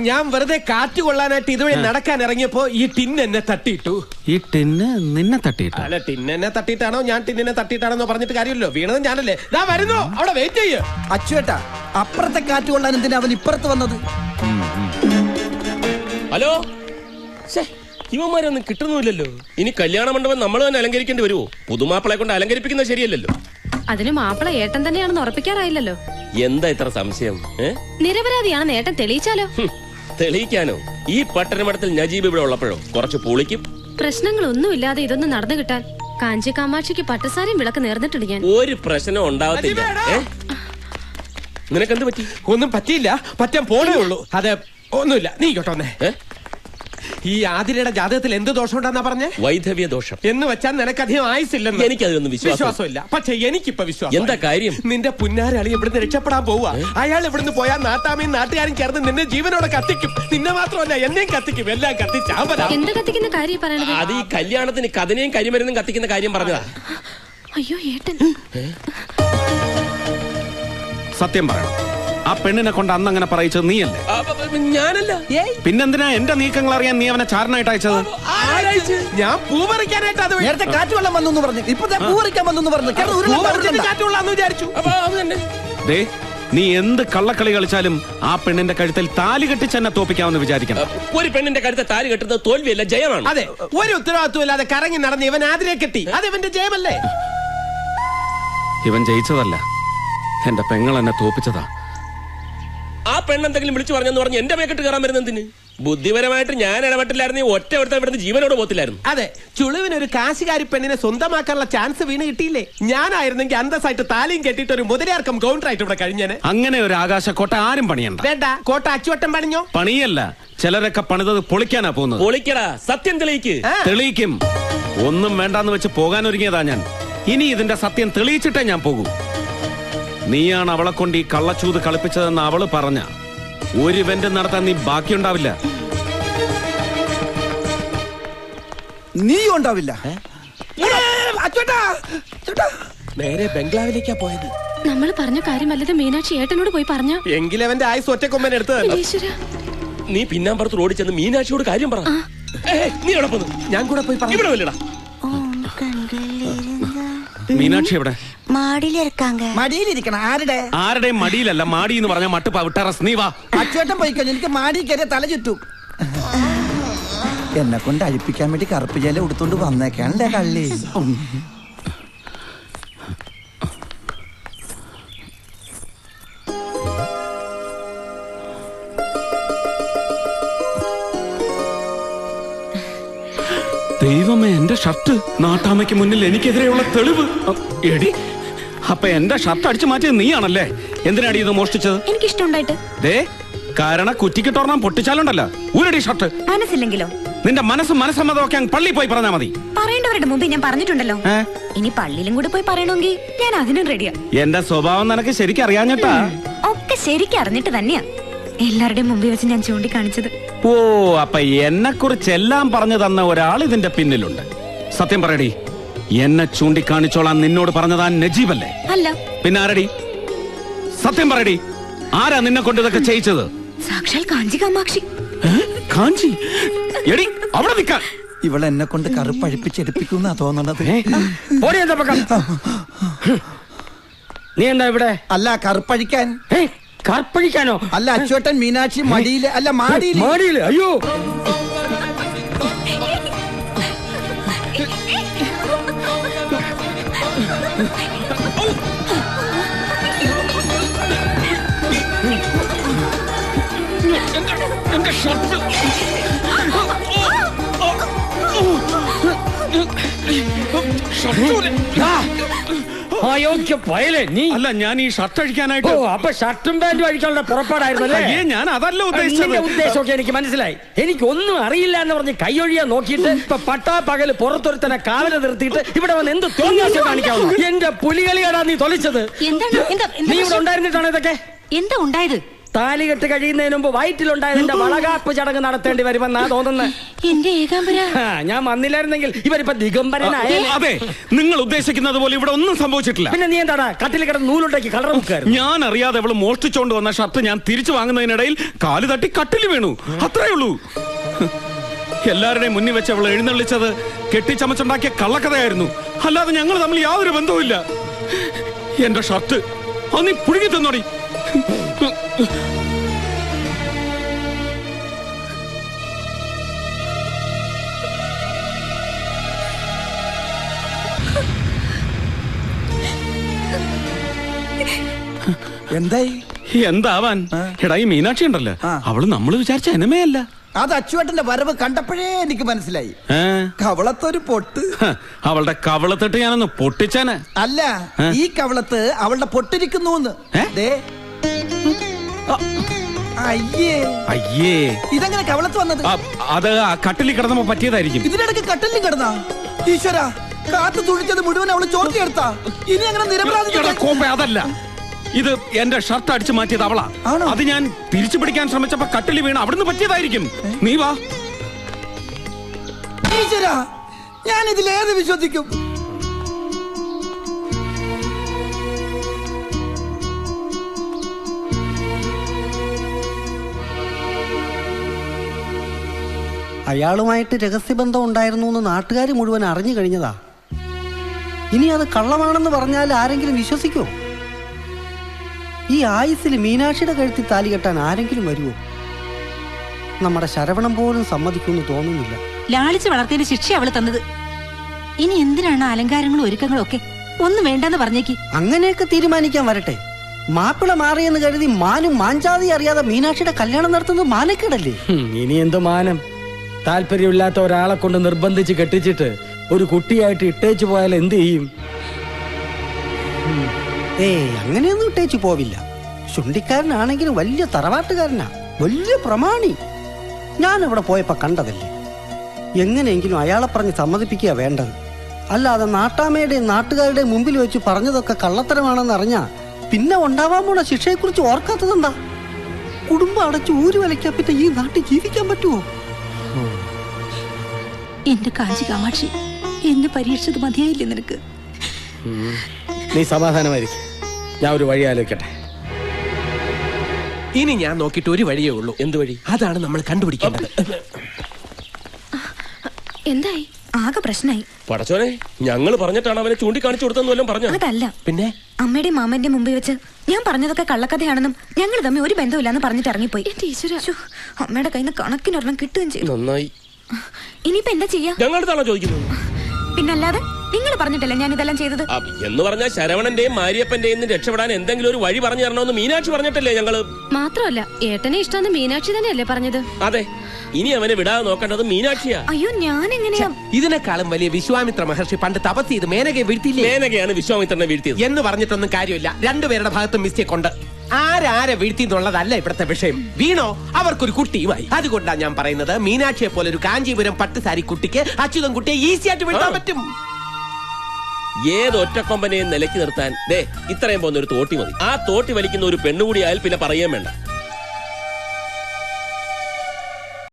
ഞാൻ വെറുതെ കാറ്റ് കൊള്ളാനായിട്ട് ഇതുവഴി നടക്കാൻ ഇറങ്ങിയപ്പോ ഈ ടിന്ന് എന്നെ തട്ടിയിട്ടു. ഈ ടിന്ന് നിന്നെ തട്ടിയിട്ടു? അല്ല, ടിന്ന് എന്നെ തട്ടിയിട്ടാണോ ഞാൻ ടിന്നിനെ തട്ടിയിട്ടാണോ പറഞ്ഞിട്ട് കാര്യമില്ലല്ലോ. വീണത് ഞാനല്ലേ. ദാ വരുന്നു, അവിടെ വെയിറ്റ് ചെയ്യ്. അച്ചുവേട്ടാ, അപ്പുറത്തെ കാറ്റ് കൊള്ളാൻ എന്തിനാ അവൻ ഇപ്പുറത്ത് വന്നത്? ഹലോ, ഇവന്മാരൊന്നും കിട്ടുന്നില്ലല്ലോ. ഇനി കല്യാണ മണ്ഡപം നമ്മൾ തന്നെ അലങ്കരിക്കേണ്ടി വരുമോ? പുതുമാപ്പിളെ കൊണ്ട് അലങ്കരിപ്പിക്കുന്നത് ശരിയല്ലല്ലോ. അതിന് മാപ്പിള ഏട്ടൻ തന്നെയാണെന്ന് ഉറപ്പിക്കാറായില്ലല്ലോ. എന്താ ഇത്ര സംശയം? നിരപരാധിയാണെന്ന് ഏട്ടൻ തെളിയിച്ചാലോ? തെളിയിക്കാനോ? ഈ പട്ടണമഠത്തിൽ നജീബ് ഇവിടെ ഉള്ളപ്പോഴോ കുറച്ച് പൊളിക്കും. പ്രശ്നങ്ങളൊന്നുമില്ലാതെ ഇതൊന്നും നടന്നു കിട്ടാൻ കാഞ്ചി കാമാക്ഷിക്ക് പട്ടസാരിയും വിളക്ക് നേർന്നിട്ടുണ്ട് ഞാൻ. ഒരു പ്രശ്നം ഉണ്ടാവത്തില്ല. നിനക്കെന്ത് പറ്റി? ഒന്നും പറ്റിയില്ല, പറ്റാൻ പോണേ ഉള്ളൂ. അതെ, ഒന്നുമില്ല. നീ കേട്ടോന്നേ, ഈ ആതിരയുടെ ജാതകത്തിൽ എന്ത് ദോഷം ഉണ്ടെന്നാ പറഞ്ഞേ? വൈധവ്യ ദോഷം. എന്ന് വെച്ചാൽ നിനക്കധികം ആയുസില്ലെന്ന്. എനിക്കതിലൊന്നും വിശ്വാസമില്ല. പക്ഷെ എനിക്കിപ്പോ വിശ്വാസം. എന്താ കാര്യം? നിന്റെ പുന്നാരളി ഇവിടുന്ന് രക്ഷപ്പെടാൻ പോവാ. അയാൾ ഇവിടുന്ന് പോയാൽ നാട്ടാമയും നാട്ടുകാരും ചേർന്ന് നിന്നെ ജീവനോടെ കത്തിക്കും. നിന്നെ മാത്രമല്ല എന്നെയും കത്തിക്കും. എല്ലാം കത്തിച്ചാമ്പല. എന്ത് കത്തിക്കുന്ന കാര്യം പറയണത്? അത് ഈ കല്യാണത്തിന് കഥനയും കരിമരുന്നും കത്തിക്കുന്ന കാര്യം പറഞ്ഞതാ. അയ്യോ ഏട്ടൻ, സത്യം പറയണം, ആ പെണ്ണിനെ കൊണ്ട് അന്ന് അങ്ങനെ പറയിച്ചത് നീയല്ലേ? ഞാനല്ല. പിന്നെന്തിനാ എന്റെ നീക്കങ്ങൾ അറിയാൻ നീ അവനെ ചാരനായിട്ട് അയച്ചത്? ഞാൻ പൂ പറിക്കാനായിട്ട്. അത് നേരത്തെ കാറ്റ് വെള്ളം വന്നു പറഞ്ഞു, ഇപ്പൊ പൂ പറിക്കാൻ വന്നു പറഞ്ഞു. കാറ്റുള്ളാന്ന് വിചാരിച്ചു. ദേ, നീ എന്ത് കള്ളക്കളി കളിച്ചാലും ആ പെണ്ണിന്റെ കഴുത്തിൽ താലി കെട്ടിച്ച് എന്നെ തോപ്പിക്കാമെന്ന് വിചാരിക്കണം. ഒരു പെണ്ണിന്റെ കഴുത്തിൽ താലി കെട്ടുന്നത് തോൽവിയല്ല, ജയമാണ്. അതെ, ഒരു ഉത്തരവാദിത്വം ഇല്ലാതെ കറങ്ങി നടന്ന് ഇവൻ ആതിരെ കെട്ടി. അത് ഇവന്റെ ജയമല്ലേ? ഇവൻ ജയിച്ചതല്ല, എന്റെ പെങ്ങൾ എന്നെ തോപ്പിച്ചതാ. ആ പെണ്ണെന്തെങ്കിലും വിളിച്ചു പറഞ്ഞെന്ന് പറഞ്ഞ് എന്റെ മേക്കെട്ട് കയറാൻ വരുന്നതിന്? ബുദ്ധിപരമായിട്ട് ഞാൻ ഇടപെട്ടില്ലായിരുന്നു, ഒറ്റ ഒരുത്തൻ ഇവിടുന്ന് ജീവനോട് പോത്തില്ലായിരുന്നു. അതെ, ചുളുവിനൊരു കാശുകാരി പെണ്ണിനെ സ്വന്തമാക്കാനുള്ള ചാൻസ് വീണ് കിട്ടിയില്ലേ? ഞാനായിരുന്നെങ്കിൽ അന്തസ്സായിട്ട് താലിയും കെട്ടിയിട്ട് ഒരു മുതലാർക്കം കൗണ്ടറായിട്ട് ഇവിടെ കഴിഞ്ഞേനെ. അങ്ങനെ ഒരു ആകാശക്കോട്ട ആരും പണിയണ്ട. വേണ്ട, കോട്ട അച്ചുവട്ടം പണിഞ്ഞോ? പണിയല്ല, ചിലരൊക്കെ പണിതത് പൊളിക്കാനാ പോകുന്നത്. പൊളിക്കടാ, സത്യം തെളിയിക്ക്. തെളിയിക്കും. ഒന്നും വേണ്ടാന്ന് വെച്ച് പോകാൻ ഒരുങ്ങിയതാ ഞാൻ. ഇനി ഇതിന്റെ സത്യം തെളിയിച്ചിട്ടേ ഞാൻ പോകൂ. നീയാണ് അവളെ കൊണ്ട് ഈ കള്ളച്ചൂത് കളിപ്പിച്ചതെന്ന് അവള് പറഞ്ഞ ഒരു ഇവന്റ് നടത്താൻ നീ ബാക്കിയുണ്ടാവില്ല. നീ ഉണ്ടാവില്ല. നേരെ ബംഗ്ലാവിലേക്കാ പോയത്. നമ്മൾ പറഞ്ഞ കാര്യമല്ലത് മീനാക്ഷി ഏട്ടനോട് പോയി പറഞ്ഞ. എങ്കിലവന്റെ ആയുസ് ഒറ്റക്കൊമ്പൻ എടുത്തതല്ലോ. നീ പിന്നാമ്പറത്ത് റോഡിൽ ചെന്ന് മീനാക്ഷിയോട് കാര്യം പറ. നീ എവിടെ പോന്നു? ഞാൻ കൂടെ പോയി പറഞ്ഞു. ഇവിടെ വല്ലടാ. മീനാക്ഷി എവിടെ? മടിയിലിരിക്കണം. ആരുടെയും മടിയിലല്ല, മാടി എന്ന് പറഞ്ഞ മട്ട് പവിട്ടറസ്. നീ വാ. അച്ചുവേട്ടൻ പോയിക്കോ, എനിക്ക് മാടി കയറിയ തല ചുറ്റും. എന്നെ കൊണ്ട് അഴിപ്പിക്കാൻ വേണ്ടി കറുപ്പ് ജല ഉടുത്തോണ്ട് വന്നേക്കാണല്ലേ കള്ളി. ദൈവമേ, എന്റെ ഷർട്ട്! നാട്ടാമയ്ക്ക് മുന്നിൽ എനിക്കെതിരെയുള്ള തെളിവ്. എടി, അപ്പൊ എന്റെ ഷർട്ട് അടിച്ചു മാറ്റിയത് നീയാണല്ലേ? എന്തിനാടി ഇത് മോഷ്ടിച്ചത്? എനിക്കിഷ്ടമുണ്ടായിട്ട്. ദേ, കാരണം കുറ്റിക്കിട്ടോർണം പൊട്ടിച്ചാലുണ്ടല്ലോ. ഊരടി ഷർട്ട്. മനസ്സില്ലെങ്കിലോ? നിന്റെ മനസ്സമ്മതമൊക്കെ പള്ളി പോയി പറഞ്ഞാ മതി. പറയേണ്ടവരുടെ മുമ്പ് ഞാൻ പറഞ്ഞിട്ടുണ്ടല്ലോ. ഇനി പള്ളിയിലും കൂടെ പോയി പറയണമെങ്കിൽ ഞാൻ അതിനും റെഡിയാ. എന്റെ സ്വഭാവം നിനക്ക് ശരിക്കും അറിയാഞ്ഞിട്ടാ. ഒക്കെ ശരിക്കും അറിഞ്ഞിട്ട് തന്നെയാ എല്ലാവരുടെയും മുമ്പിൽ വെച്ച് ഞാൻ ചൂണ്ടിക്കാണിച്ചത്. ഓ, അപ്പൊ എന്നെ കുറിച്ച് എല്ലാം പറഞ്ഞു തന്ന ഒരാൾ ഇതിന്റെ പിന്നിലുണ്ട്. സത്യം പറയടി, എന്നെ ചൂണ്ടിക്കാണിച്ചോളാൻ നിന്നോട് പറഞ്ഞതാ നജീബല്ലേ? അല്ല. പിന്നെ ആരടി? സത്യം പറയടി, ആരാ നിന്നെ കൊണ്ട് ഇതൊക്കെ ചെയ്യിച്ചത്? സാക്ഷാൽ കാഞ്ചി കാമാക്ഷി. കാഞ്ചി? എടി, അവിടെ നിൽക്കാൻ. ഇവളെന്നെ കൊണ്ട് കറുപ്പഴിപ്പിച്ചെടുപ്പിക്കുന്ന തോന്നണത്. നീ എന്താ ഇവിടെ? അല്ല, കറുപ്പഴിക്കാൻ. കറുപ്പഴിക്കാനോ? അല്ല, അച്ചുവേട്ടൻ മീനാക്ഷി മടിയില്, അല്ല മാടിയില്. മാടിയില്? അയ്യോ, എന്റെ ഷർട്ട്! അയോഗ്യ പയലേ നീ! അല്ല, ഞാൻ ഈ ഷർട്ട് അഴിക്കാനായിട്ട്. അപ്പൊ ഷർട്ടും പാന്റും അഴിക്കാനുള്ള പുറപ്പാടായിരുന്നല്ലേ? ഞാൻ അതല്ല ഉദ്ദേശിച്ചത്. ഉദ്ദേശമൊക്കെ എനിക്ക് മനസ്സിലായി. എനിക്കൊന്നും അറിയില്ല എന്ന് പറഞ്ഞ് കൈയൊഴിയാൻ നോക്കിയിട്ട് ഇപ്പൊ പട്ടാ പകല് പുറത്തൊരുത്തനെ കാവല് നിർത്തിയിട്ട് ഇവിടെ വന്ന് എന്ത് തോന്നിയാസം കാണിക്കാവുന്നു? എന്റെ പുലികളിയാടാ നീ തൊലിച്ചത്. നീ ഇവിടെ ഉണ്ടായിരുന്നിട്ടാണ് ഇതൊക്കെ? എന്താ ഉണ്ടായത്? താലികെട്ട് കഴിയുന്നതിന് മുമ്പ് വയറ്റിലുണ്ടായതിന്റെ വളകാപ്പ് ചടങ്ങ് നടത്തേണ്ടി വരുമെന്നാ തോന്നുന്നത്. എന്റെ ഏകാംബര ഞാൻ വന്നില്ലായിരുന്നെങ്കിൽ ഇവരിപ്പോ ദിഗംബരനായ. അതെ, നിങ്ങൾ ഉദ്ദേശിക്കുന്നത് പോലെ ഇവിടെ ഒന്നും സംഭവിച്ചിട്ടില്ല. പിന്നെ നീ എന്താടാ കട്ടിൽ കിടന്ന് നൂലുണ്ടാക്കി കളർ മുക്കായിരുന്നു? ഞാൻ അറിയാതെ അവള് മോഷ്ടിച്ചോണ്ട് വന്ന ഷർട്ട് ഞാൻ തിരിച്ചു വാങ്ങുന്നതിനിടയിൽ കാല് തട്ടി കട്ടിൽ വീണു, അത്രേ ഉള്ളൂ. എല്ലാവരുടെയും മുന്നിൽ വെച്ച് അവൾ എഴുന്നള്ളിച്ചത് കെട്ടിച്ചമച്ചുണ്ടാക്കിയ കള്ളക്കഥയായിരുന്നു, അല്ലാതെ ഞങ്ങൾ തമ്മിൽ യാതൊരു ബന്ധവുമില്ല. എന്റെ ഷർട്ട് അത് നീ പുഴുകി തന്നോടി. എന്തായി? എന്താവാൻ? എടാ, ഈ മീനാക്ഷി ഉണ്ടല്ലോ, അവള് നമ്മൾ വിചാരിച്ച എനമയല്ല. അത് അച്ചുവേട്ടന്റെ വരവ് കണ്ടപ്പോഴേ എനിക്ക് മനസ്സിലായി. കവളത്തൊരു പൊട്ട്. അവളുടെ കവളത്തിട്ട് ഞാനൊന്ന് പൊട്ടിച്ചാന്. അല്ല, ഈ കവളത്ത് അവളുടെ പൊട്ടിരിക്കുന്നു. അയ്യേ അയ്യേ, ഇതെങ്ങനെ കവളത്ത് വന്നത്? അത് ആ കട്ടിലിൽ കിടന്നപ്പോ പറ്റിയതായിരിക്കും. ഇതിനിടയ്ക്ക് കട്ടിലും കിടന്നാ? ഈശ്വര, കാത്തു തുഴിച്ചത് മുഴുവൻ അവള് ചോർത്തിയെടുത്താ. ഇനി അങ്ങനെ നിരപരാധി. അതല്ല, ഇത് എന്റെ ഷർട്ട് അടിച്ചു മാറ്റിയത് അവളാ. അത് ഞാൻ തിരിച്ചു പിടിക്കാൻ ശ്രമിച്ചപ്പോ കട്ടിൽ വീണ് അവിടുന്ന് പറ്റിയതായിരിക്കും. നീ വാ. ഈശ്വര, ഞാൻ ഇതിലേത് വിശ്വസിക്കും? അയാളുമായിട്ട് രഹസ്യബന്ധം ഉണ്ടായിരുന്നു എന്ന് നാട്ടുകാർ മുഴുവൻ അറിഞ്ഞു കഴിഞ്ഞതാ. ഇനി അത് കള്ളമാണെന്ന് പറഞ്ഞാൽ ആരെങ്കിലും വിശ്വസിക്കുമോ? ഈ ആയുസ്സിൽ മീനാക്ഷിയുടെ കഴുത്തിൽ താലി കെട്ടാൻ ആരെങ്കിലും വരുമോ? നമ്മുടെ ശരവണം പോലും സമ്മതിക്കുമെന്ന് തോന്നുന്നില്ല. ലാളിച്ച് വളർത്തിയതിന് ശിക്ഷ അവള് തന്നത്. ഇനി എന്തിനാണ് അലങ്കാരങ്ങളും ഒരുക്കങ്ങളും ഒക്കെ? ഒന്നും വേണ്ടെന്ന് പറഞ്ഞേക്ക്. അങ്ങനെയൊക്കെ തീരുമാനിക്കാൻ വരട്ടെ. മാപ്പിള മാറിയെന്ന് കരുതി മാനും മാഞ്ചാതി അറിയാതെ മീനാക്ഷിയുടെ കല്യാണം നടത്തുന്നത് മാനക്കേടല്ലേ? ഇനി എന്ത് മാനം? താല്പര്യമില്ലാത്ത ഒരാളെ കൊണ്ട് നിർബന്ധിച്ച് കെട്ടിച്ചിട്ട് ഒരു കുട്ടിയായിട്ട് ഇട്ടേച്ചു പോയാൽ എന്ത് ചെയ്യും? അങ്ങനെയൊന്നും ഇട്ടേച്ചു പോവില്ല. ശുണ്ടിക്കാരനാണെങ്കിലും വലിയ തറവാട്ടുകാരനാ, വലിയ പ്രമാണി. ഞാൻ ഇവിടെ പോയപ്പോ കണ്ടതല്ലേ. എങ്ങനെയെങ്കിലും അയാളെ പറഞ്ഞ് സമ്മതിപ്പിക്കുക വേണ്ടത്. അല്ലാതെ നാട്ടാമ്മയുടെയും നാട്ടുകാരുടെയും മുമ്പിൽ വെച്ച് പറഞ്ഞതൊക്കെ കള്ളത്തരമാണെന്ന് അറിഞ്ഞാ പിന്നെ ഉണ്ടാവാൻ പോണ ശിക്ഷയെക്കുറിച്ച് ഓർക്കാത്തതെന്താ? കുടുംബം അടച്ച് ഊര് വലയ്ക്കാൻ പറ്റ ഈ നാട്ടിൽ ജീവിക്കാൻ പറ്റുമോ? എന്റെ കാഞ്ചി കാമാക്ഷി, എന്നെ പരീക്ഷിച്ചത് മതിയായില്ലേ നിനക്ക്? നീ സമാധാനമായിരിക്കും, ഞാൻ ഒരു വഴി ആലോചിക്കട്ടെ. ഇനി ഞാൻ നോക്കിയിട്ട് ഒരു വഴിയേ ഉള്ളൂ. എന്ത് വഴി? അതാണ് നമ്മൾ കണ്ടുപിടിക്കേണ്ടത്. എന്തായി? ആകെ പ്രശ്നമായി. പടച്ചോനെ, ഞങ്ങൾ പറഞ്ഞിട്ടാണ് അവനെ ചൂണ്ടിക്കാണിച്ചു കൊടുത്തെന്ന് വല്ലതും പറഞ്ഞു? അതല്ല, പിന്നെ അമ്മയുടെ മാമന്റെ മുമ്പിൽ വെച്ച് ഞാൻ പറഞ്ഞതൊക്കെ കള്ളക്കഥയാണെന്നും ഞങ്ങൾ തമ്മിൽ ഒരു ബന്ധമില്ലാന്ന് പറഞ്ഞിട്ട് ഇറങ്ങിപ്പോയി. ഈശ്വര, അമ്മയുടെ കയ്യിൽ നിന്ന് കണക്കിനൊരെണ്ണം കിട്ടുകയും ചെയ്തു. നന്നായി. ഇനിയിപ്പോ എന്താ ചെയ്യാ? ഞങ്ങളുടെതാണോ ചോദിക്കുന്നത്? പിന്നല്ലാതെ നിങ്ങൾ പറഞ്ഞിട്ടല്ലേ ഞാൻ ഇതെല്ലാം ചെയ്തത്? എന്ന് പറഞ്ഞാൽ ശരവണന്റെയും മാരിയപ്പന്റെയും രക്ഷപ്പെടാൻ എന്തെങ്കിലും ഒരു വഴി പറഞ്ഞു തരണമെന്ന് മീനാക്ഷി പറഞ്ഞിട്ടല്ലേ ഞങ്ങള്? മാത്രമല്ല, ഏട്ടനെ ഇഷ്ടമെന്ന് മീനാക്ഷി തന്നെയല്ലേ പറഞ്ഞത്? അതെ, ഇനി അവനെ വിടാതെ നോക്കേണ്ടത് മീനാക്ഷിയാ. അയ്യോ, ഞാൻ എങ്ങനെയാ? ഇതിനേക്കാളും വലിയ വിശ്വാമിത്ര മഹർഷി പണ്ട് തപസ് ചെയ്ത് മേനകയെ വീഴ്ത്തിയില്ലേ? മേനകയാണ് വിശ്വാമിത്രനെ വീഴ്ത്തിയത് എന്ന് പറഞ്ഞിട്ടൊന്നും കാര്യമില്ല. രണ്ടുപേരുടെ ഭാഗത്തും മിസ്റ്റേക്ക് ഉണ്ട്. ആരാരെ വീഴ്ത്തി എന്നുള്ളതല്ല ഇവിടുത്തെ വിഷയം. വീണോ അവർക്കൊരു കുട്ടിയുമായി. അതുകൊണ്ടാണ് ഞാൻ പറയുന്നത്, മീനാക്ഷിയെ പോലെ ഒരു കാഞ്ചീപുരം പട്ടുസാരി കുട്ടിക്ക് അച്യുതൻ കുട്ടിയെ ഈസി ആയിട്ട് വീഴ്ത്താൻ പറ്റും. ഏത് ഒറ്റക്കൊമ്പനെയും നിലയ്ക്ക് നിർത്താൻ ഇത്രയും പോകുന്ന ഒരു തോട്ടി മതി. ആ തോട്ടി വലിക്കുന്ന ഒരു പെണ്ണുകൂടി ആയാൽ പിന്നെ പറയാൻ വേണ്ട.